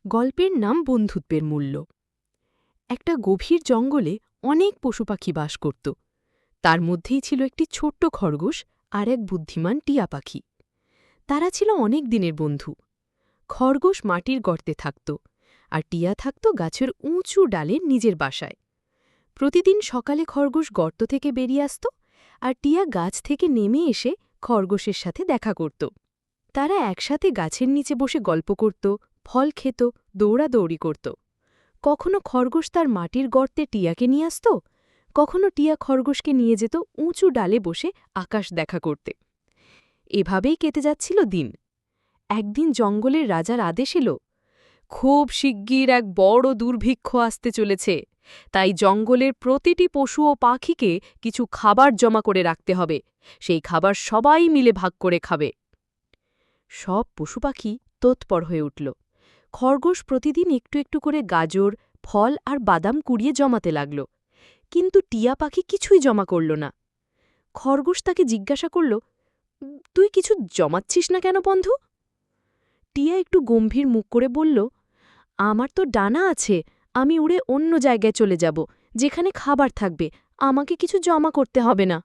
গল্পের নাম বন্ধুত্বের মূল্য। একটা গভীর জঙ্গলে অনেক পশুপাখি বাস করত। তার মধ্যেই ছিল একটি ছোট্ট খরগোশ আর এক বুদ্ধিমান টিয়া পাখি। তারা ছিল অনেক দিনের বন্ধু। খরগোশ মাটির গর্তে থাকত, আর টিয়া থাকত গাছের উঁচু ডালে নিজের বাসায়। প্রতিদিন সকালে খরগোশ গর্ত থেকে বেরিয়ে আসত, আর টিয়া গাছ থেকে নেমে এসে খরগোশের সাথে দেখা করত। তারা একসাথে গাছের নিচে বসে গল্প করত, ফল খেত, দৌড়াদৌড়ি করত। কখনো খরগোশ তার মাটির গর্তে টিয়াকে নিয়ে আসত, কখনো টিয়া খরগোশকে নিয়ে যেত উঁচু ডালে বসে আকাশ দেখা করতে। এভাবেই কেটে যাচ্ছিল দিন। একদিন জঙ্গলের রাজার আদেশ এলো, খুব শিগগির এক বড় দুর্ভিক্ষ আসতে চলেছে, তাই জঙ্গলের প্রতিটি পশু ও পাখিকে কিছু খাবার জমা করে রাখতে হবে। সেই খাবার সবাই মিলে ভাগ করে খাবে। সব পশু পাখি তৎপর হয়ে উঠল। খরগোশ প্রতিদিন একটু একটু করে গাজর, ফল আর বাদাম কুড়িয়ে জমাতে লাগল, কিন্তু টিয়া পাখি কিছুই জমা করল না। খরগোশ তাকে জিজ্ঞাসা করল, তুই কিছু জমাচ্ছিস না কেন বন্ধু? টিয়া একটু গম্ভীর মুখ করে বলল, আমার তো ডানা আছে, আমি উড়ে অন্য জায়গায় চলে যাব, যেখানে খাবার থাকবে, আমাকে কিছু জমা করতে হবে না।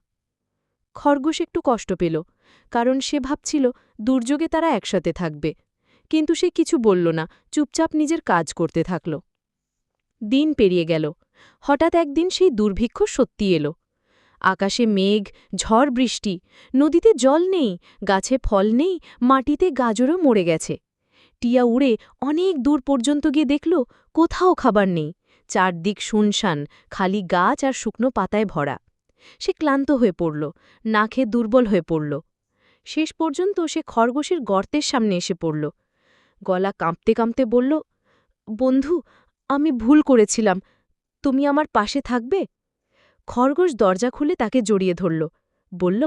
খরগোশ একটু কষ্ট পেল, কারণ সে ভাবছিল দুর্যোগে তারা একসাথে থাকবে। কিন্তু সে কিছু বলল না, চুপচাপ নিজের কাজ করতে থাকল। দিন পেরিয়ে গেল। হঠাৎ একদিন সেই দুর্ভিক্ষ সত্যি এলো। আকাশে মেঘ, ঝড় বৃষ্টি, নদীতে জল নেই, গাছে ফল নেই, মাটিতে গাজরও মরে গেছে। টিয়া উড়ে অনেক দূর পর্যন্ত গিয়ে দেখল কোথাও খাবার নেই, চারদিক শুনশান, খালি গাছ আর শুকনো পাতায় ভরা। সে ক্লান্ত হয়ে পড়ল, না খেয়ে দুর্বল হয়ে পড়ল। শেষ পর্যন্ত সে খরগোশের গর্তের সামনে এসে পড়ল। গলা কাঁপতে কাঁপতে বলল, বন্ধু, আমি ভুল করেছিলাম, তুমি আমার পাশে থাকবে? খরগোশ দরজা খুলে তাকে জড়িয়ে ধরল, বলল,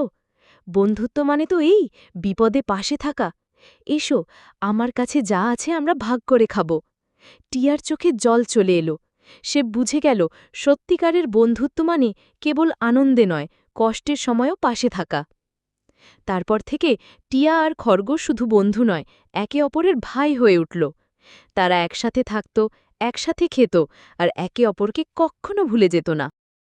বন্ধুত্ব মানে তো এই বিপদে পাশে থাকা। এসো, আমার কাছে যা আছে আমরা ভাগ করে খাব। টিয়ার চোখে জল চলে এলো। সে বুঝে গেল সত্যিকারের বন্ধুত্ব মানে কেবল আনন্দে নয়, কষ্টের সময়ও পাশে থাকা। তারপর থেকে টিয়া আর খরগোশ শুধু বন্ধু নয়, একে অপরের ভাই হয়ে উঠল। তারা একসাথে থাকত, একসাথে খেত, আর একে অপরকে কখনো ভুলে যেত না।